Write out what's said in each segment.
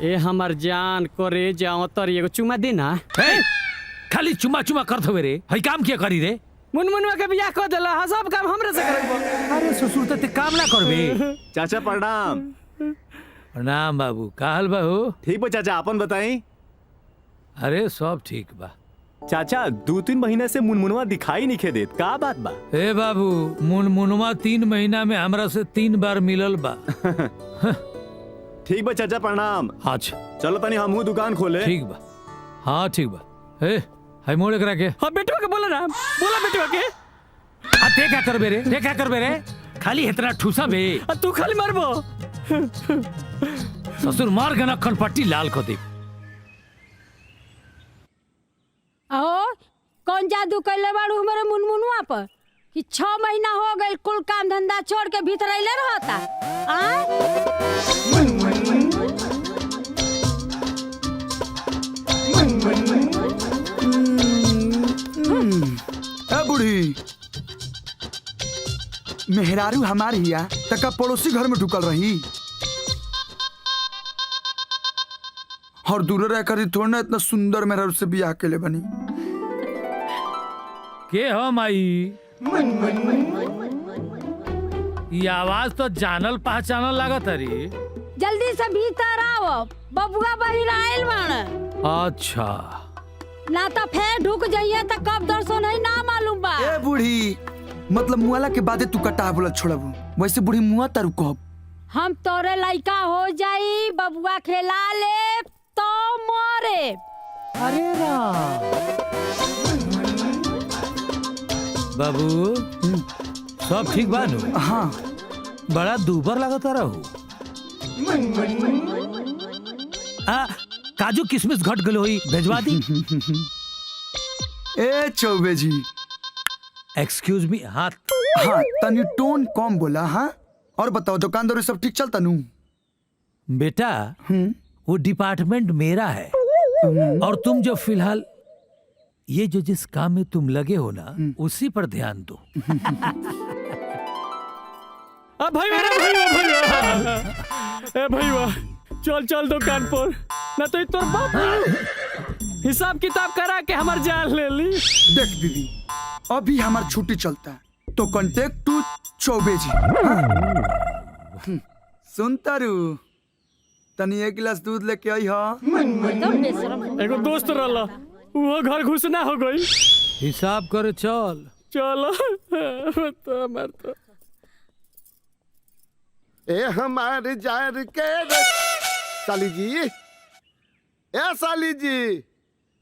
ए हमर जान करे जाओ तर एगो चुमा देना। खाली चुमा चुमा करत हवे रे, हई काम के करी रे? मुनमुनवा के बियाह कर देला, सब काम हमरे से करबो। अरे ससुर त ते काम ना करबे। चाचा प्रणाम। प्रणाम बाबू, का हाल बाबू? ठीक बा चाचा, अपन बताई। अरे सब ठीक बा चाचा। 2-3 महीने से मुनमुनवा दिखाई नहीं खे देत, का बात बा? ए बाबू, मुनमुनवा 3 महीना में हमरा से 3 बार मिलल बा। ठीक बा चाचा प्रणाम। अच्छा चलो तनी हमहू दुकान खोले। ठीक बा, हाँ ठीक बा। ए हाय मोड़ एकरा के। हां बेटवा के बोला ना, बोला बेटवा के। आ ते क्या करबे रे? ते क्या करबे रे? खाली इतना ठूसा बे। तू खाली मारबो। ससुर मार के नखन पट्टी लाल कर दे। अहो कौन जादू कैले बाड़ू हमारे मुनमुनवा पर कि 6 महीना हो गए कुल काम धंधा छोड़ के भीतर अइले रहता। बूढ़ी मेहरारू हमार हिया तका पड़ोसी घर में ढुकल रही और दूर रह कर थोड़ा ना इतना सुंदर मेहरारू से बियाह के ले बनी। के हो माई? ये आवाज तो जानल पहचानल लागत रे। जल्दी से भीतर आओ, बबुआ बहिर आइल बाण। अच्छा ना तो फिर ढुक जाइए तो कब दर्शन है ना मालूम बा। ए बूढ़ी, मतलब मुआला के बादे तू कटा बोला छोड़बू, वैसे बूढ़ी मुआ तारू कहब। हम तोरे लइका हो जाई, बबुआ खेला ले तो मोरे। अरे बाबू सब ठीक बा नु? हाँ बड़ा दूबर लगता रहू। काजू किशमिश घट गल होई, भेजवा दी। ए चौबे जी, एक्सक्यूज मी। हाँ हाँ तनी टोन कम बोला। हाँ और बताओ दुकानदारी सब ठीक चलता नू? बेटा वो डिपार्टमेंट मेरा है और तुम जो फिलहाल ये जो जिस काम में तुम लगे हो ना उसी पर ध्यान दो। भैया चल चल दुकान पर, ना तो तोर बाप हिसाब किताब करा के हमार जान ले ली। देख दीदी, अभी हमार छुट्टी चलता तो कांटेक्ट टू चौबे जी। हाँ। सुन तारू, तनी 1 गिलास दूध लेके आई। हाँ एगो दोस्त रहला, वो घर घुसना हो गई। हिसाब करे चल। चलो तो मर तो ए हमारे जार के साली जी, ए साली जी,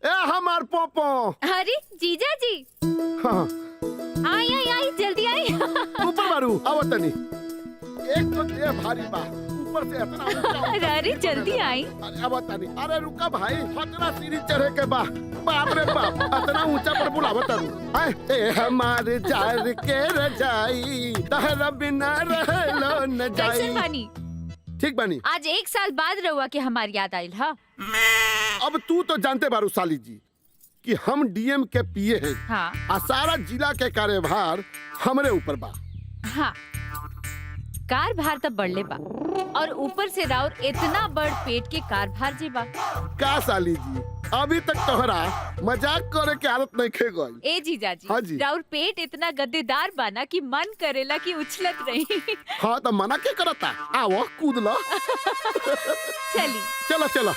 ए हमार पोपो। अरे जीजा जी। हाँ। आई आई आई जल्दी आई। ऊपर मारू आवतनी। एक तो ये भारी बा, ऊपर से इतना। अरे जल्दी आई। अरे आवतनी। अरे रुका भाई, इतना सीढ़ी चढ़े के बा। बाप रे बाप, इतना ऊंचा पर बुलावत रहू। ए हमारे जार के रजाई, तहरा बिना रहलो न जाई। कैसन बानी? ठीक बानी। आज 1 साल बाद रहुआ के हमारी याद आइल। हाँ अब तू तो जानते बारू साली जी कि हम डीएम के पीए हैं। हाँ आ सारा जिला के कार्यभार हमरे ऊपर बा। हाँ कारभार तब बढ़ले बा और ऊपर से राउर इतना बड़ पेट के कारभार जे बा। का साली जी, अभी तक तोहरा मजाक करे के आदत नहीं खे गई। ए जीजा जी, हाँ जी। राउर पेट इतना गद्देदार बाना कि मन करेला कि उछलत रही। हाँ तो मना के करता, आओ कूद लो। चली चलो चलो।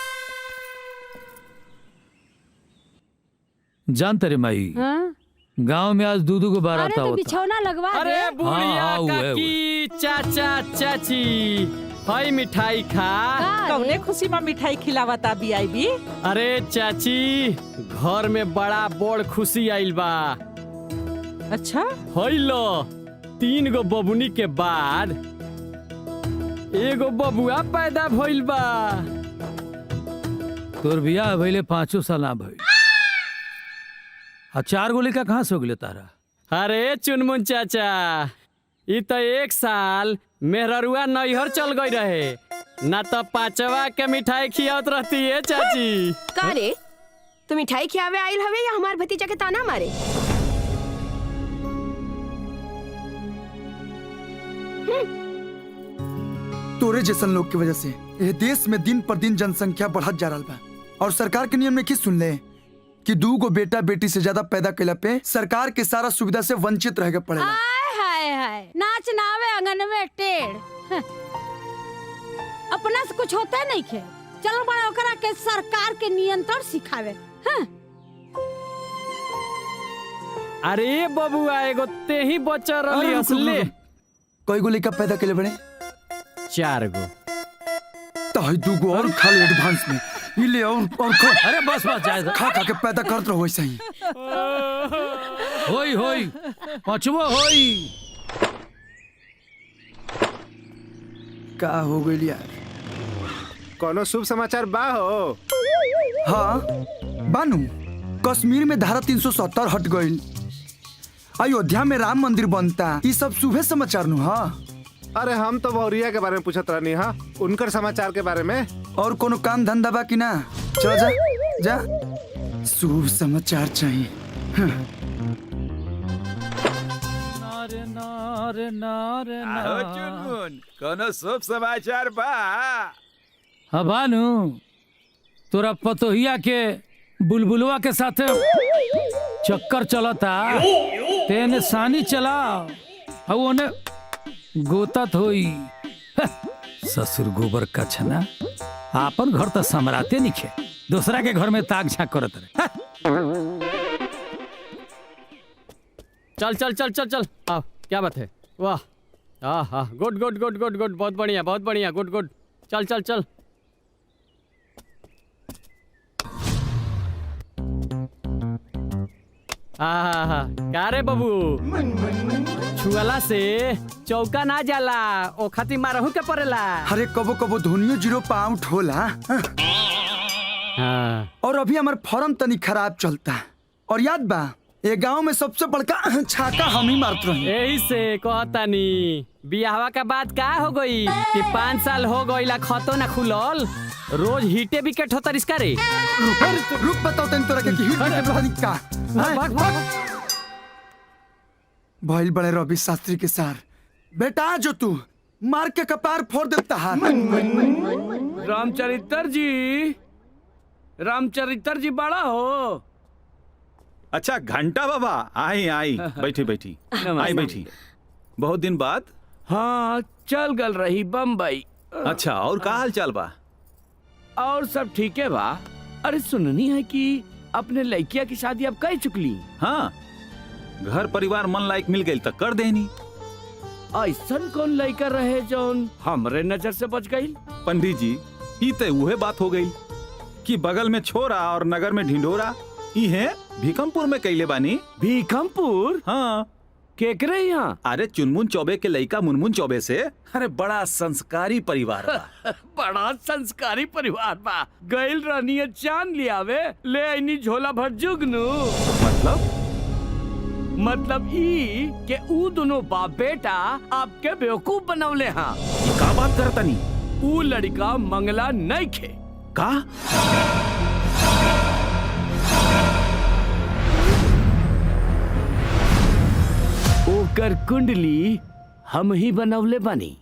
जानते रे माई, हाँ? गांव में आज दूध को बारात अरे तो होता। बिछौना लगवा दे। अरे बुढ़िया हाँ, उहे, काकी, चाचा चाची, हाय मिठाई खा। कौने खुशी में मिठाई खिलावता बीआईबी? अरे चाची, घर में बड़ा बड़ खुशी आइल बा। अच्छा होइलो 3 गो बबुनी के बाद एगो बबुआ पैदा भइल बा। तोर बियाह भइले 5 साल ना भइल। 4 गो लड़का कहाँ से हो गए तारा? अरे चुनमुन चाचा, ई तो 1 साल मेहरुआ नैहर चल गई रहे, ना तो 5वां के मिठाई खियावत रहती है चाची। का रे, तू मिठाई खियावे आइल हवे या हमार भतीजा के ताना मारे? तोरे जैसन लोग की वजह से ये देश में दिन पर दिन जनसंख्या बढ़त जा रहा बा। और सरकार के नियम में की सुन ले कि 2 गो बेटा बेटी से ज्यादा पैदा कैला पे सरकार के सारा सुविधा से वंचित रह के पड़ेगा। हाय हाय हाय, नाच नावे आंगन में टेढ़। हं। अपना से कुछ होता नहीं खे, चलो बड़ा ओकरा के सरकार के नियंत्रण सिखावे। हं। अरे बबुआ एगो ते ही बच्चा रही असले। कई गो लड़का पैदा कैले बड़े? 4 गो। ताही 2 गो और खा ले एडवांस में। ये ले और खा। अरे बस बस जाए खा खा के पैदा करत रहो ऐसा ही। होई होई पांचवा होई। का हो गई यार? कोनो शुभ समाचार बा हो? हाँ बानू, कश्मीर में धारा 370 हट गई, अयोध्या में राम मंदिर बनता, ये सब शुभ समाचार नु। हाँ अरे हम तो भौरिया के बारे में पूछत रहनी। हाँ उनकर समाचार के बारे में। और कोनो काम धंधा बा कि ना? चल जा जा, शुभ समाचार चाहिए। नारे नारे नारे नारे। कोनो शुभ समाचार बा? हाँ भानु, तोरा पतोहिया के बुलबुलवा के साथ चक्कर चलता, तेने सानी चला और ओने गोतात होई। ससुर गोबर का छना, आपन घर तो समराते निखे, दूसरा के घर में ताक झाक करत रहे। चल चल चल चल चल आओ, क्या बात है? वाह हाँ हाँ, good good good good good, बहुत बढ़िया, गुड गुड। चल चल चल। हाँ का रे बबू, छुअला से चौका ना जाला, ओ खातिर मारहू के पड़ेला। अरे कबो कबो धोनियो 0 पे आउट होला। हाँ। और अभी हमार फॉर्म तनी खराब चलता, और याद बा ये गांव में सबसे बड़का छाका हम ही मारत रही। यही से कहतानी बियाहवा का बात का हो गई कि 5 साल हो गईला खतो ना खुलल, रोज हीटे विकेट होता रिस्का रे। रुक बताओ तनी तोरा के कि हिट विकेट रहनी का? भइल बड़े रवि शास्त्री के सार, बेटा जो तू मार के कपार फोड़ देता है। रामचरित्र जी बड़ा हो। अच्छा घंटा बाबा, आई आई बैठी बैठी, आई बैठी। बहुत दिन बाद। हाँ चल गल रही बम्बई। अच्छा और का हाल चाल बा? और सब ठीक है बा। अरे सुननी है कि अपने लड़किया की शादी अब कर चुकली। हाँ घर परिवार मन लायक मिल गई तक कर देनी। ऐसन कौन लड़का रहे जौन हमरे नजर से बच गई? पंडित जी ई ते उहे बात हो गई कि बगल में छोरा और नगर में ढिंढोरा। ई है भीकमपुर में कैले बानी। भीकमपुर? हाँ। केकरे यहाँ? अरे चुनमुन चौबे के लड़का मुनमुन चौबे से। अरे बड़ा संस्कारी परिवार बा। बड़ा संस्कारी परिवार बा। गइल रहनी है चांद लियावे, ले आईनी झोला भर जुगनू। मतलब ई के ऊ दोनों बाप बेटा आपके बेवकूफ बनवले हाँ। का बात करतनी? ऊ लड़का मंगला नहीं खे का? ओकर कुंडली हम ही बनवले बानी।